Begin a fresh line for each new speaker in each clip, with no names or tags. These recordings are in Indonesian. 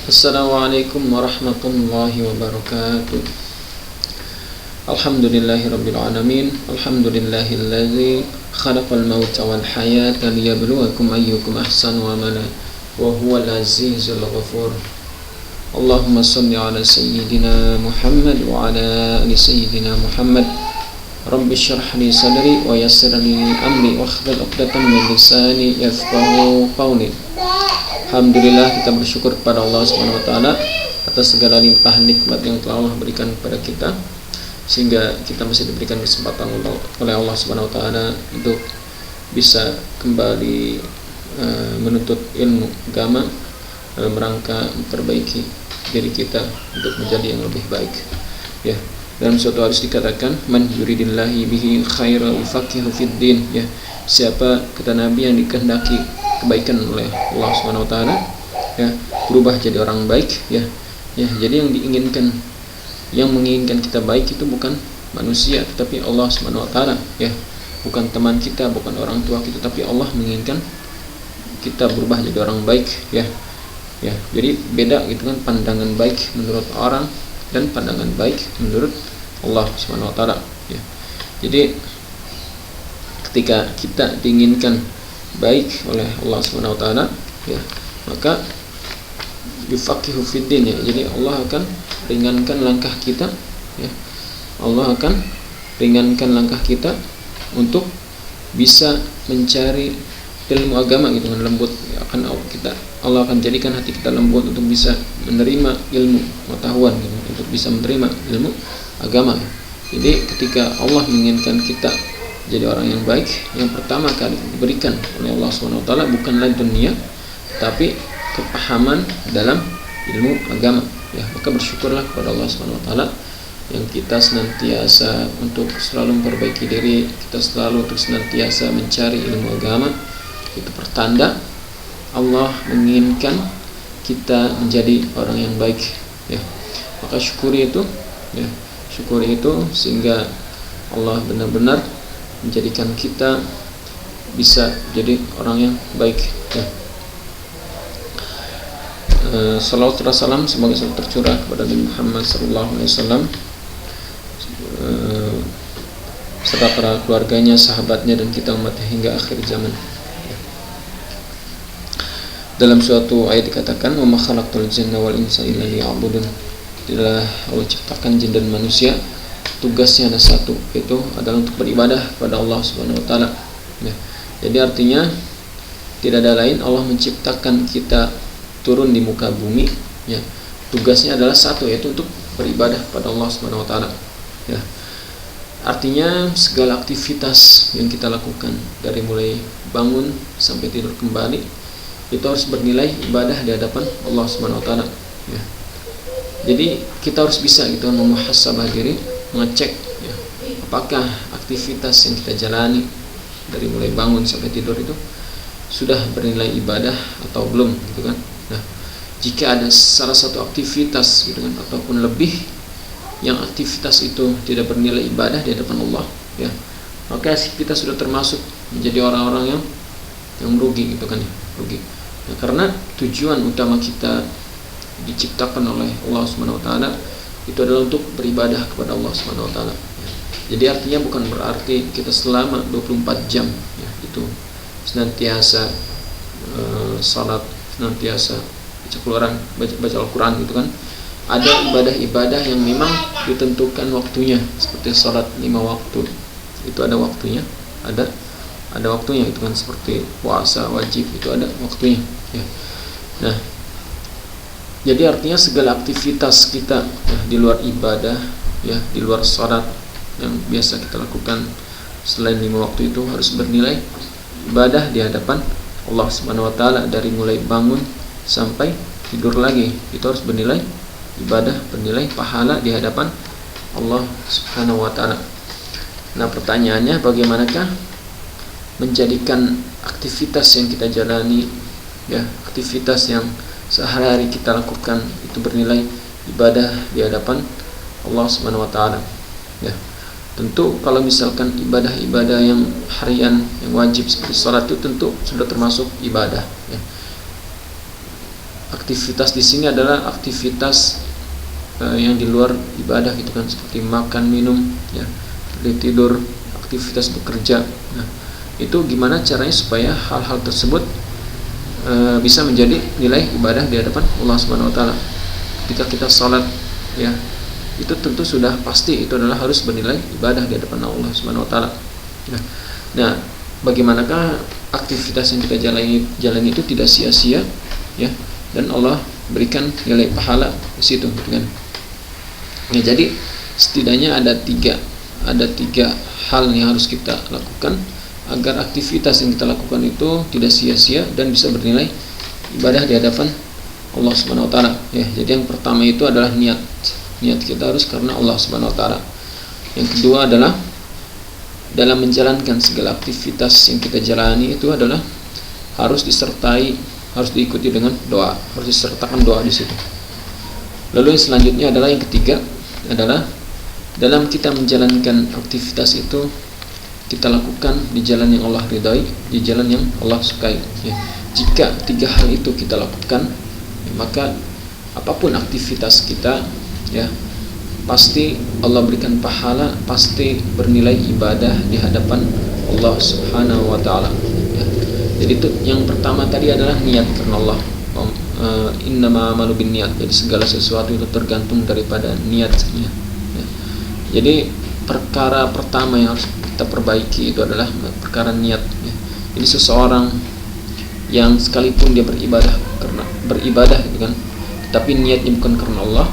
Assalamualaikum warahmatullahi wabarakatuh. Alhamdulillahirabbil alamin. Alhamdulillahilladzi khalaqal mauta wal hayata liyabluwakum ayyukum ahsanu amala wa huwal azizul ghafur. Allahumma shalli ala sayyidina Muhammad wa ala ali sayyidina Muhammad. Rabbi shrah li sadri wa yassir li amri wahlul 'uqdatam min lisani yafqahu qawli. Alhamdulillah, kita bersyukur kepada Allah Subhanahu wa taala atas segala limpah nikmat yang telah Allah berikan kepada kita, sehingga kita masih diberikan kesempatan oleh Allah Subhanahu wa taala untuk bisa kembali menuntut ilmu agama dalam rangka memperbaiki diri kita untuk menjadi yang lebih baik. Ya, dalam suatu hadis dikatakan, man yuridillahi bihi khairan yufaqihu fid din. Ya, siapa, kata Nabi, yang dikehendaki kebaikan oleh Allah Subhanahu wa taala, ya, berubah jadi orang baik, ya. Jadi yang menginginkan kita baik itu bukan manusia, tetapi Allah Subhanahu wa taala, ya. Bukan teman kita, bukan orang tua kita, tapi Allah menginginkan kita berubah jadi orang baik, ya. Jadi beda gitu kan, pandangan baik menurut orang dan pandangan baik menurut Allah Subhanahu wa taala, ya. Jadi ketika kita diinginkan baik oleh Allah Subhanahu wa taala, ya, maka yufaqihu fiddin, ya. Jadi Allah akan ringankan langkah kita, ya. Allah akan ringankan langkah kita untuk bisa mencari ilmu agama gitu dengan lembut, ya. Allah akan jadikan hati kita lembut untuk bisa menerima ilmu pengetahuan gitu, untuk bisa menerima ilmu agama. Jadi ketika Allah menginginkan kita jadi orang yang baik, yang pertama kali diberikan oleh Allah Subhanahu wa taala bukanlah dunia, tapi kepahaman dalam ilmu agama, ya. Maka bersyukurlah kepada Allah Subhanahu wa taala yang kita senantiasa untuk selalu memperbaiki diri, kita selalu untuk senantiasa mencari ilmu agama. Itu pertanda Allah menginginkan kita menjadi orang yang baik, ya. Maka syukuri itu, ya. Syukuri itu sehingga Allah benar-benar menjadikan kita bisa jadi orang yang baik, ya. Salawat dan salam semoga selalu tercurah kepada Nabi Muhammad SAW, serta para keluarganya, sahabatnya, dan kita umatnya hingga akhir zaman. Dalam suatu ayat dikatakan, wa ma khalaqtul jinna wal insa illa liya'budun. Tidaklah Allah ciptakan jin dan manusia, tugasnya ada satu, yaitu adalah untuk beribadah kepada Allah Subhanahu wa taala, ya. Jadi artinya tidak ada lain, Allah menciptakan kita turun di muka bumi, ya. Tugasnya adalah satu, yaitu untuk beribadah kepada Allah Subhanahu wa taala, ya. Artinya segala aktivitas yang kita lakukan dari mulai bangun sampai tidur kembali itu harus bernilai ibadah di hadapan Allah Subhanahu wa taala, ya. Jadi kita harus bisa gitu memuhasabah diri, mengecek, ya, apakah aktivitas yang kita jalani dari mulai bangun sampai tidur itu sudah bernilai ibadah atau belum, gitu kan. Nah, jika ada salah satu aktivitas gitu kan, ataupun lebih yang aktivitas itu tidak bernilai ibadah di hadapan Allah, ya, maka kita sudah termasuk menjadi orang-orang yang merugi, gitu kan, ya, rugi. Nah, karena tujuan utama kita diciptakan oleh Allah Subhanahu wa taala itu adalah untuk beribadah kepada Allah Subhanahu wa taala, ya. Jadi artinya bukan berarti kita selama 24 jam, ya, itu senantiasa salat, senantiasa baca Al-Qur'an, gitu kan. Ada ibadah-ibadah yang memang ditentukan waktunya, seperti salat 5 waktu. Itu ada waktunya, ada waktunya, itu kan, seperti puasa wajib itu ada waktunya, ya. Nah, jadi artinya segala aktivitas kita, ya, di luar ibadah, ya, di luar salat yang biasa kita lakukan selain 5 waktu itu harus bernilai ibadah di hadapan Allah Subhanahu wa taala. Dari mulai bangun sampai tidur lagi itu harus bernilai ibadah, bernilai pahala di hadapan Allah Subhanahu wa taala. Nah, pertanyaannya, bagaimanakah menjadikan aktivitas yang kita jalani, ya, aktivitas yang sehari-hari kita lakukan itu bernilai ibadah di hadapan Allah Subhanahu wa taala, ya. Tentu kalau misalkan ibadah-ibadah yang harian yang wajib seperti salat itu tentu sudah termasuk ibadah, ya. aktivitas di sini adalah aktivitas yang di luar ibadah gitu kan, seperti makan, minum, ya, tidur, aktivitas bekerja. Nah, itu gimana caranya supaya hal-hal tersebut bisa menjadi nilai ibadah di hadapan Allah Subhanahu wa taala. Ketika kita salat, ya, itu tentu sudah pasti itu adalah harus bernilai ibadah di hadapan Allah Subhanahu wa taala. Nah, bagaimanakah aktivitas yang kita jalani itu tidak sia-sia, ya, dan Allah berikan nilai pahala di situ, gitu kan. Ya, jadi setidaknya ada tiga hal yang harus kita lakukan agar aktivitas yang kita lakukan itu tidak sia-sia dan bisa bernilai ibadah di hadapan Allah Subhanahu wa taala, ya. Jadi yang pertama itu adalah niat kita harus karena Allah Subhanahu wa taala. Yang kedua adalah dalam menjalankan segala aktivitas yang kita jalani itu adalah harus diikuti dengan doa, harus disertakan doa di situ. Lalu yang selanjutnya adalah yang ketiga adalah dalam kita menjalankan aktivitas itu kita lakukan di jalan yang Allah ridai, di jalan yang Allah sukai, ya. Jika tiga hal itu kita lakukan, ya, maka apapun aktivitas kita, ya, pasti Allah berikan pahala, pasti bernilai ibadah di hadapan Allah Subhanahu wa taala, ya. Jadi itu yang pertama tadi adalah niat karena Allah. Innama amalu binniyat. Jadi segala sesuatu itu tergantung daripada niatnya, ya. Jadi perkara pertama yang harus kita perbaiki itu adalah perkara niat, ya. Jadi seseorang yang sekalipun dia beribadah itu kan, tapi niatnya bukan karena Allah,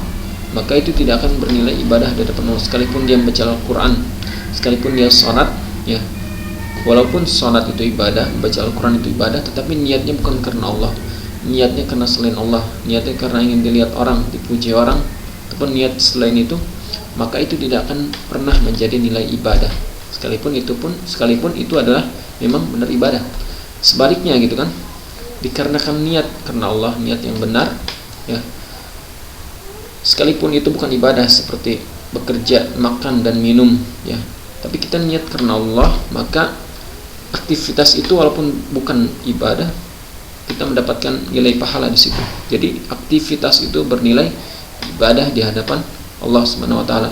maka itu tidak akan bernilai ibadah di hadapan Allah. Sekalipun dia membaca Al-Quran, sekalipun dia sholat, ya, walaupun sholat itu ibadah, membaca Al-Quran itu ibadah, tetapi niatnya bukan karena Allah, niatnya karena selain Allah, niatnya karena ingin dilihat orang, dipuji orang, ataupun niat selain itu, maka itu tidak akan pernah menjadi nilai ibadah, sekalipun itu adalah memang benar ibadah. Sebaliknya gitu kan, dikarenakan niat karena Allah, niat yang benar, ya, sekalipun itu bukan ibadah seperti bekerja, makan dan minum, ya, tapi kita niat karena Allah, maka aktivitas itu walaupun bukan ibadah, kita mendapatkan nilai pahala di situ. Jadi aktivitas itu bernilai ibadah di hadapan Allah Subhanahu wa taala.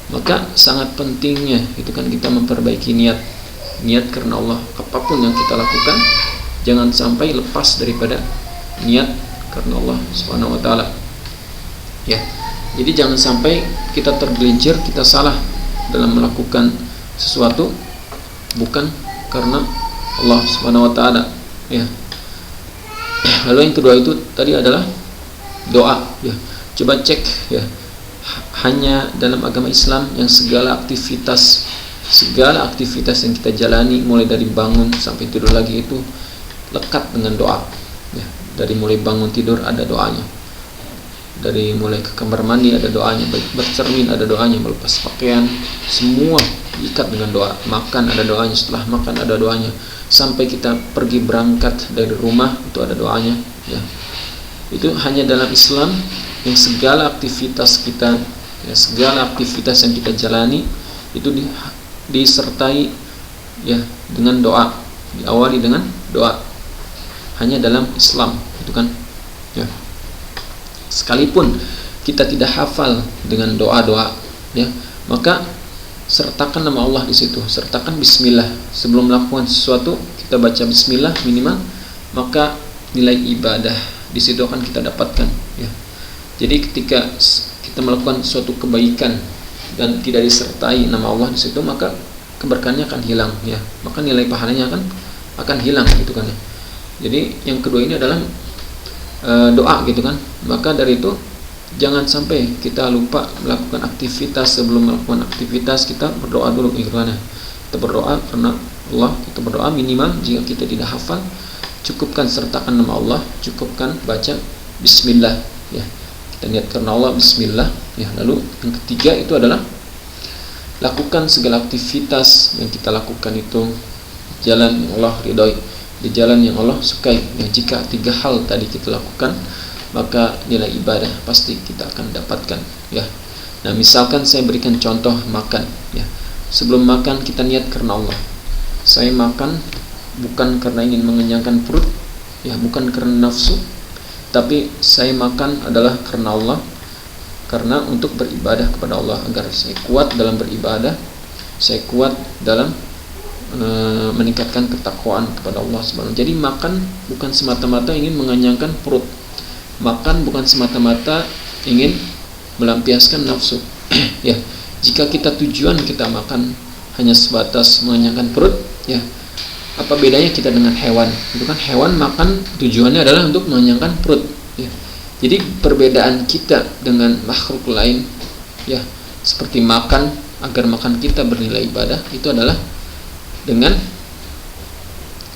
Maka sangat pentingnya itu kan kita memperbaiki niat karena Allah. Apapun yang kita lakukan jangan sampai lepas daripada niat karena Allah Subhanahu wa taala, ya. Jadi jangan sampai kita tergelincir, kita salah dalam melakukan sesuatu bukan karena Allah Subhanahu wa taala, ya. Lalu yang kedua itu tadi adalah doa, ya. Coba cek, ya, hanya dalam agama Islam yang segala aktivitas yang kita jalani mulai dari bangun sampai tidur lagi itu lekat dengan doa, ya. Dari mulai bangun tidur ada doanya, dari mulai ke kamar mandi ada doanya, bercermin ada doanya, melepas pakaian semua diikat dengan doa, makan ada doanya, setelah makan ada doanya, sampai kita pergi berangkat dari rumah itu ada doanya, ya. Itu hanya dalam Islam yang segala aktivitas kita, ya, segala aktivitas yang kita jalani itu disertai, ya, dengan doa, diawali dengan doa. Hanya dalam Islam itu kan, ya. Sekalipun kita tidak hafal dengan doa-doa, ya, maka sertakan nama Allah di situ, sertakan bismillah. Sebelum melakukan sesuatu kita baca bismillah minimal, maka nilai ibadah di situ akan kita dapatkan, ya. Jadi ketika kita melakukan suatu kebaikan dan tidak disertai nama Allah di situ, maka keberkahannya akan hilang, ya. Maka nilai pahalanya akan hilang gitu kan, ya. Jadi yang kedua ini adalah doa gitu kan. Maka dari itu jangan sampai kita lupa melakukan aktivitas. Sebelum melakukan aktivitas kita berdoa dulu gitu kan, ya. Kita berdoa karena Allah, kita berdoa minimal jika kita tidak hafal, cukupkan sertakan nama Allah, cukupkan baca bismillah, ya. Kita niat karena Allah, bismillah, ya. Lalu yang ketiga itu adalah lakukan segala aktivitas yang kita lakukan itu jalan yang Allah ridhoi, di jalan yang Allah sukai, ya. Jika tiga hal tadi kita lakukan, maka nilai ibadah pasti kita akan dapatkan, ya. Nah, misalkan saya berikan contoh makan, ya. Sebelum makan kita niat karena Allah. Saya makan bukan karena ingin mengenyangkan perut, ya, bukan karena nafsu, tapi saya makan adalah karena Allah, karena untuk beribadah kepada Allah, agar saya kuat dalam beribadah, saya kuat dalam meningkatkan ketakwaan kepada Allah Subhanahu. Jadi makan bukan semata-mata ingin mengenyangkan perut, makan bukan semata-mata ingin melampiaskan nafsu. Ya, jika tujuan kita makan hanya sebatas mengenyangkan perut, ya apa bedanya kita dengan hewan? Itu kan hewan makan tujuannya adalah untuk mengenyangkan perut. Ya. Jadi perbedaan kita dengan makhluk lain, ya seperti makan, agar makan kita bernilai ibadah, itu adalah dengan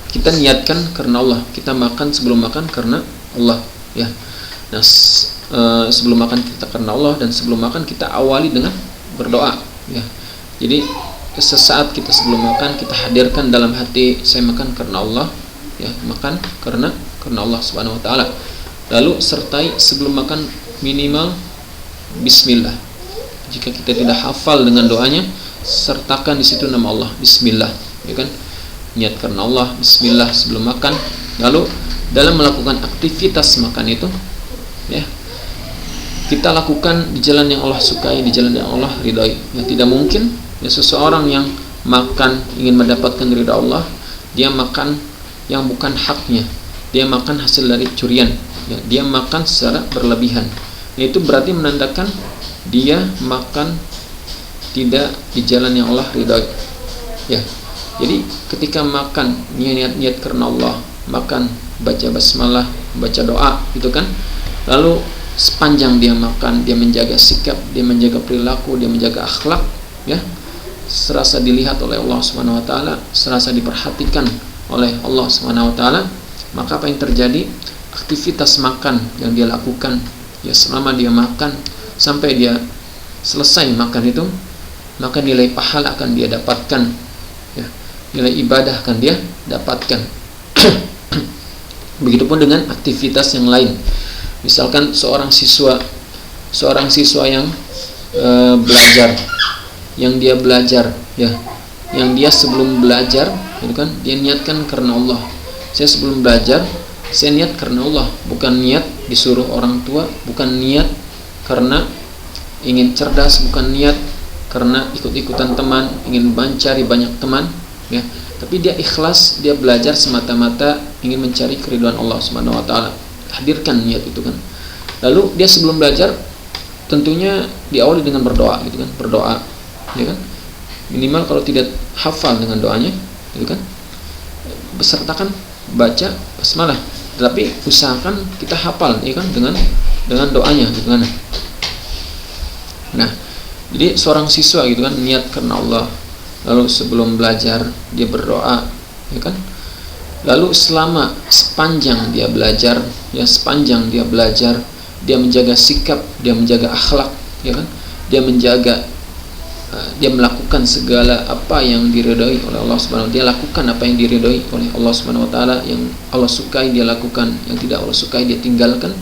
kita niatkan karena Allah. Kita makan, sebelum makan karena Allah, ya. Nah, sebelum makan kita karena Allah, dan sebelum makan kita awali dengan berdoa, ya. Jadi sesaat kita sebelum makan, kita hadirkan dalam hati, saya makan karena Allah, ya, makan karena Allah Subhanahu wa taala. Lalu sertai sebelum makan minimal bismillah. Jika kita tidak hafal dengan doanya, sertakan di situ nama Allah, bismillah, ya kan? Niat karena Allah, bismillah sebelum makan. Lalu dalam melakukan aktivitas makan itu, ya, kita lakukan di jalan yang Allah sukai, di jalan yang Allah ridhoi. Ya, tidak mungkin ya seseorang yang makan ingin mendapatkan ridha Allah, dia makan yang bukan haknya, dia makan hasil dari curian, ya, dia makan secara berlebihan. Itu berarti menandakan dia makan tidak di jalan yang Allah ridhoi. Ya, jadi ketika makan niat karena Allah, makan baca basmalah, baca doa, gitu kan. Lalu sepanjang dia makan, dia menjaga sikap, dia menjaga perilaku, dia menjaga akhlak, ya, serasa dilihat oleh Allah Subhanahu wa taala, serasa diperhatikan oleh Allah Subhanahu wa taala, maka apa yang terjadi? Aktivitas makan yang dia lakukan, ya, selama dia makan sampai dia selesai makan itu, maka nilai pahala akan dia dapatkan, ya, nilai ibadah akan dia dapatkan. Begitupun dengan aktivitas yang lain. Misalkan seorang siswa yang belajar, yang dia belajar, ya, yang dia sebelum belajar, itu kan, dia niatkan karena Allah. Saya sebelum belajar, saya niat karena Allah, bukan niat disuruh orang tua, bukan niat karena ingin cerdas, bukan niat karena ikut-ikutan teman, ingin mencari banyak teman, ya, tapi dia ikhlas, dia belajar semata-mata ingin mencari keridhaan Allah Subhanahu wa taala. Hadirkan niat itu kan. Lalu dia sebelum belajar tentunya diawali dengan berdoa, gitu kan, berdoa, ya kan. Minimal kalau tidak hafal dengan doanya, gitu kan, besertakan baca basmalah, tapi usahakan kita hafal, ya kan, dengan doanya, gitu kan. Nah, jadi seorang siswa, gitu kan, niat karena Allah, lalu sebelum belajar dia berdoa, ya kan. Lalu sepanjang dia belajar, ya, sepanjang dia belajar, dia menjaga sikap, dia menjaga akhlak, ya kan, dia melakukan segala apa yang diridhoi oleh Allah Subhanahu wa taala. Dia lakukan apa yang diridhoi oleh Allah Subhanahu wa taala, yang Allah sukai dia lakukan, yang tidak Allah sukai dia tinggalkan.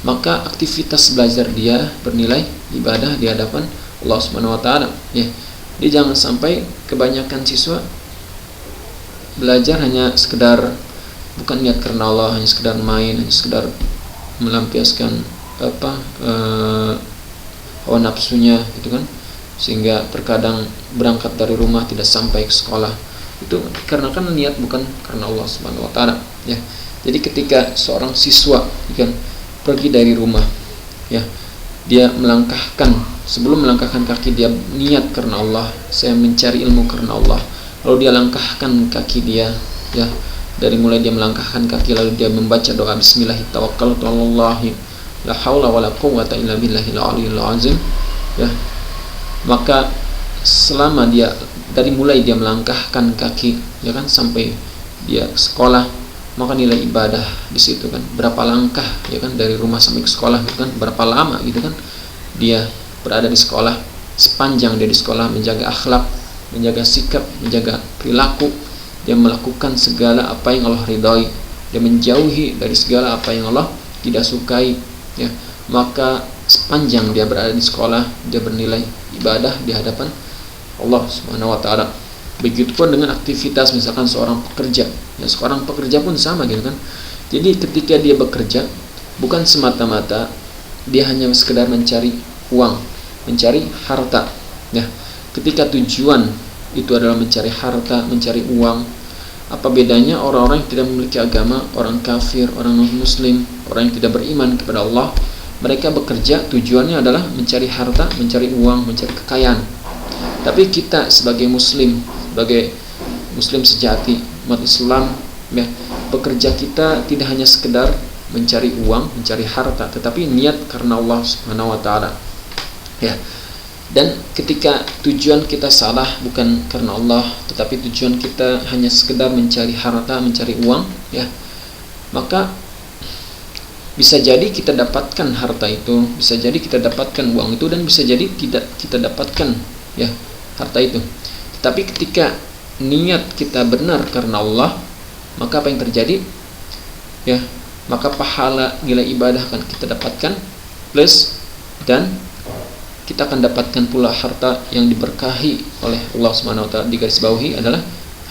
Maka aktivitas belajar dia bernilai ibadah di hadapan Allah Subhanahu wa taala, ya. Jadi jangan sampai kebanyakan siswa belajar hanya sekedar, bukan niat karena Allah, hanya sekedar main, hanya sekedar melampiaskan hawa nafsunya, gitu kan, sehingga terkadang berangkat dari rumah tidak sampai ke sekolah. Itu karena kan niat bukan karena Allah Subhanahu wa taala, ya. Jadi ketika seorang siswa, kan, pergi dari rumah, ya, dia sebelum melangkahkan kaki, dia niat karena Allah, saya mencari ilmu karena Allah. Lalu dia langkahkan kaki dia, ya, dari mulai dia melangkahkan kaki, lalu dia membaca doa bismillahirrahmanirrahim, tawakkaltu 'alallahi la haula wala quwwata illa billahil aliyyil azim, ya. Maka selama dia dari mulai dia melangkahkan kaki, ya kan, sampai dia sekolah, maka nilai ibadah di situ kan. Berapa langkah, ya kan, dari rumah sampai ke sekolah, gitu kan, berapa lama, gitu kan, dia berada di sekolah. Sepanjang dia di sekolah menjaga akhlak, menjaga sikap, menjaga perilaku, dia melakukan segala apa yang Allah ridhoi, dia menjauhi dari segala apa yang Allah tidak sukai, ya, maka sepanjang dia berada di sekolah, dia bernilai ibadah di hadapan Allah Subhanahu wa taala. Begitupun dengan aktivitas, misalkan seorang pekerja, ya, seorang pekerja pun sama, gitu kan. Jadi ketika dia bekerja, bukan semata-mata dia hanya sekedar mencari uang, mencari harta. Ya, ketika tujuan itu adalah mencari harta, mencari uang, apa bedanya orang-orang yang tidak memiliki agama, orang kafir, orang non-muslim, orang yang tidak beriman kepada Allah? Mereka bekerja tujuannya adalah mencari harta, mencari uang, mencari kekayaan. Tapi kita sebagai muslim sejati, umat Islam, ya, bekerja kita tidak hanya sekedar mencari uang, mencari harta, tetapi niat karena Allah Subhanahu wa taala. Ya. Dan ketika tujuan kita salah bukan karena Allah, tetapi tujuan kita hanya sekedar mencari harta, mencari uang, ya, maka bisa jadi kita dapatkan harta itu, bisa jadi kita dapatkan uang itu, dan bisa jadi tidak kita dapatkan, ya, harta itu. Tetapi ketika niat kita benar karena Allah, maka apa yang terjadi? Ya, maka pahala nilai ibadah akan kita dapatkan plus, dan kita akan dapatkan pula harta yang diberkahi oleh Allah Subhanahu wa taala. Digarisbawahi adalah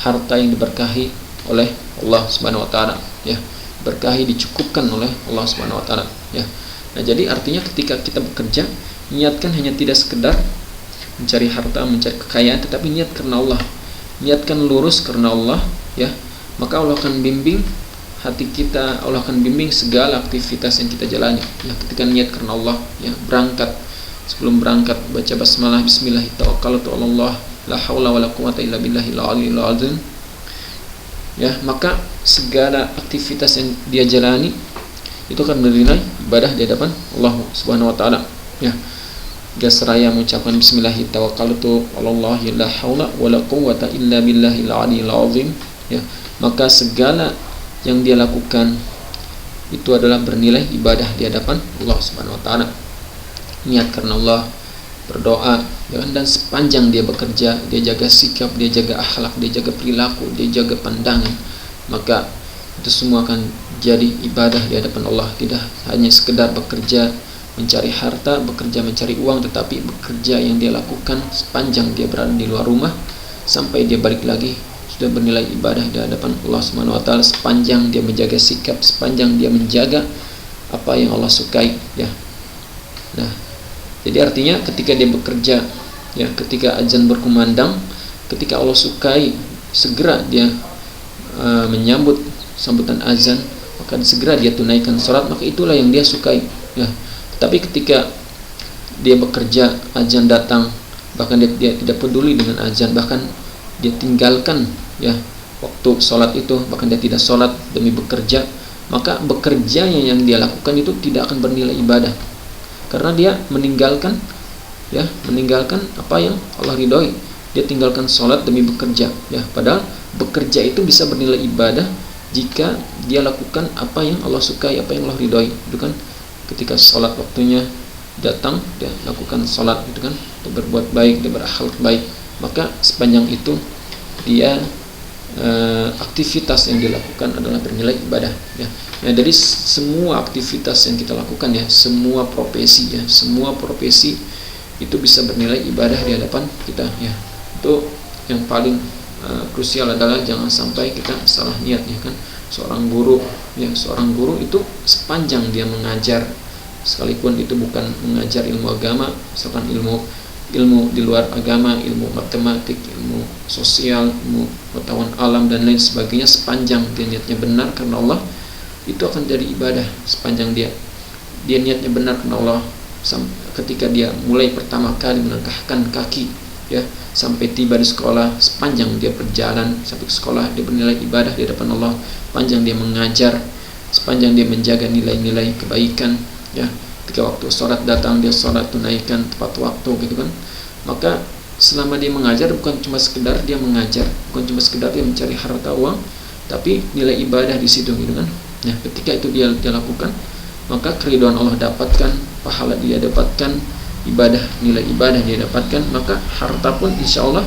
harta yang diberkahi oleh Allah Subhanahu wa taala, ya. Berkahi dicukupkan oleh Allah Subhanahu wa taala, ya. Nah, jadi artinya ketika kita bekerja, niatkan hanya tidak sekedar mencari harta, mencari kekayaan, tetapi niat karena Allah. Niatkan lurus karena Allah, ya. Maka Allah akan bimbing hati kita, Allah akan bimbing segala aktivitas yang kita jalani. Ya, ketika niat karena Allah, ya, sebelum berangkat baca basmalah, bismillah tawakkaltu 'alallah la haula wala quwwata illa billahil aliyil azim. Ya, maka segala aktivitas yang dia jalani itu akan bernilai ibadah di hadapan Allah Subhanahu wa taala. Ya. Dia seraya mengucapkan bismillah tawakkaltu 'alallah la haula wala quwwata illa billahil aliyil azim. Ya, maka segala yang dia lakukan itu adalah bernilai ibadah di hadapan Allah Subhanahu wa taala. Niat karena Allah, berdoa, ya, dan sepanjang dia bekerja, dia jaga sikap, dia jaga akhlak, dia jaga perilaku, dia jaga pandangan, maka itu semua akan jadi ibadah di hadapan Allah. Tidak hanya sekedar bekerja mencari harta, bekerja mencari uang, tetapi bekerja yang dia lakukan sepanjang dia berada di luar rumah sampai dia balik lagi sudah bernilai ibadah di hadapan Allah Subhanahu wa taala, sepanjang dia menjaga sikap, sepanjang dia menjaga apa yang Allah sukai, ya. Nah, jadi artinya ketika dia bekerja, ya, ketika azan berkumandang, ketika Allah sukai, segera dia menyambut sambutan azan, maka segera dia tunaikan sholat, maka itulah yang dia sukai, ya. Tapi ketika dia bekerja, azan datang, bahkan dia tidak peduli dengan azan, bahkan dia tinggalkan, ya, waktu sholat itu, bahkan dia tidak sholat demi bekerja, maka bekerja yang dia lakukan itu tidak akan bernilai ibadah, karena dia meninggalkan apa yang Allah ridhoi. Dia tinggalkan sholat demi bekerja, ya. Padahal bekerja itu bisa bernilai ibadah jika dia lakukan apa yang Allah sukai, apa yang Allah ridhoi. Itu kan ketika sholat waktunya datang, dia lakukan sholat, itu kan, dia berbuat baik, dia berakhlak baik, maka sepanjang itu dia aktivitas yang dilakukan adalah bernilai ibadah, ya. Ya, dari semua aktivitas yang kita lakukan, ya, semua profesi itu bisa bernilai ibadah di hadapan kita, ya. Itu yang paling krusial adalah jangan sampai kita salah niat, ya kan. Seorang guru itu sepanjang dia mengajar, sekalipun itu bukan mengajar ilmu agama, misalkan ilmu di luar agama, ilmu matematik, ilmu sosial, ilmu pengetahuan alam dan lain sebagainya, sepanjang dia niatnya benar karena Allah, itu akan jadi ibadah. Sepanjang dia niatnya benar karena Allah, ketika dia mulai pertama kali melangkahkan kaki, ya, sampai tiba di sekolah, sepanjang dia berjalan sampai ke sekolah, dia bernilai ibadah di hadapan Allah. Sepanjang dia mengajar, sepanjang dia menjaga nilai-nilai kebaikan, ya, ketika waktu sholat datang, dia sholat tunaikan tepat waktu, gitu kan. Maka selama dia mengajar, bukan cuma sekedar dia mengajar, bukan cuma sekedar dia mencari harta uang, tapi nilai ibadah di situ, gitu kan. Nah, ketika itu dia lakukan, maka keridhaan Allah dapatkan, pahala dia dapatkan, nilai ibadah dia dapatkan, maka harta pun insya Allah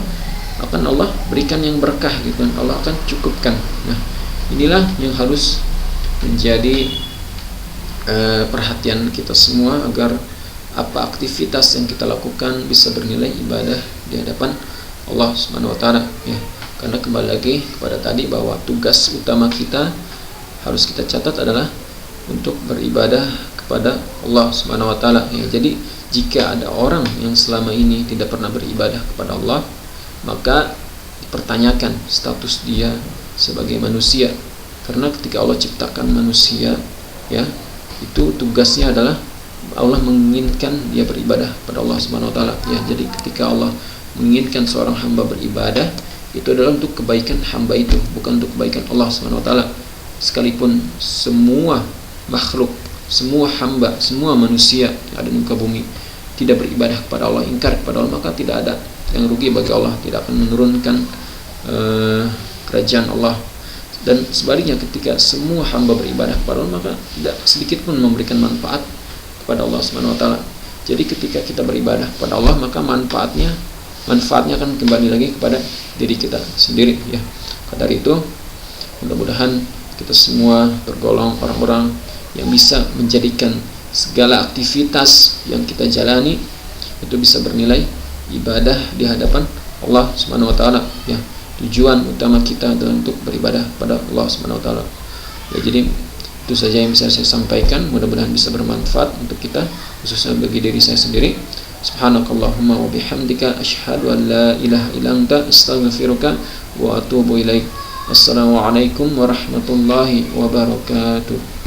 akan Allah berikan yang berkah, gitu kan. Allah akan cukupkan. Nah, inilah yang harus menjadi perhatian kita semua, agar apa aktivitas yang kita lakukan bisa bernilai ibadah di hadapan Allah Subhanahu wa taala, ya. Karena kembali lagi kepada tadi, bahwa tugas utama kita harus kita catat adalah untuk beribadah kepada Allah Subhanahu wa taala ya. Jadi jika ada orang yang selama ini tidak pernah beribadah kepada Allah, maka dipertanyakan status dia sebagai manusia. Karena ketika Allah ciptakan manusia ya, itu tugasnya adalah Allah menginginkan dia beribadah pada Allah Subhanahu wa taala ya. Jadi ketika Allah menginginkan seorang hamba beribadah, itu adalah untuk kebaikan hamba itu, bukan untuk kebaikan Allah Subhanahu wa taala. Sekalipun semua makhluk, semua hamba, semua manusia yang ada di muka bumi tidak beribadah kepada Allah, ingkar kepada Allah, maka tidak ada yang rugi bagi Allah, tidak akan menurunkan kerajaan Allah. Dan sebaliknya ketika semua hamba beribadah kepada Allah, maka tidak sedikit pun memberikan manfaat kepada Allah Subhanahu wa taala. Jadi ketika kita beribadah kepada Allah, maka manfaatnya akan kembali lagi kepada diri kita sendiri ya. Karena itu mudah-mudahan kita semua tergolong orang-orang yang bisa menjadikan segala aktivitas yang kita jalani itu bisa bernilai ibadah di hadapan Allah Subhanahu wa taala ya. Tujuan utama kita adalah untuk beribadah pada Allah Subhanahu wa taala. Ya, jadi itu saja yang bisa saya sampaikan, mudah-mudahan bisa bermanfaat untuk kita, khususnya bagi diri saya sendiri. Subhanakallahumma wa bihamdika asyhadu an la ilaha illa anta astaghfiruka wa atubu ilaik. Assalamualaikum warahmatullahi wabarakatuh.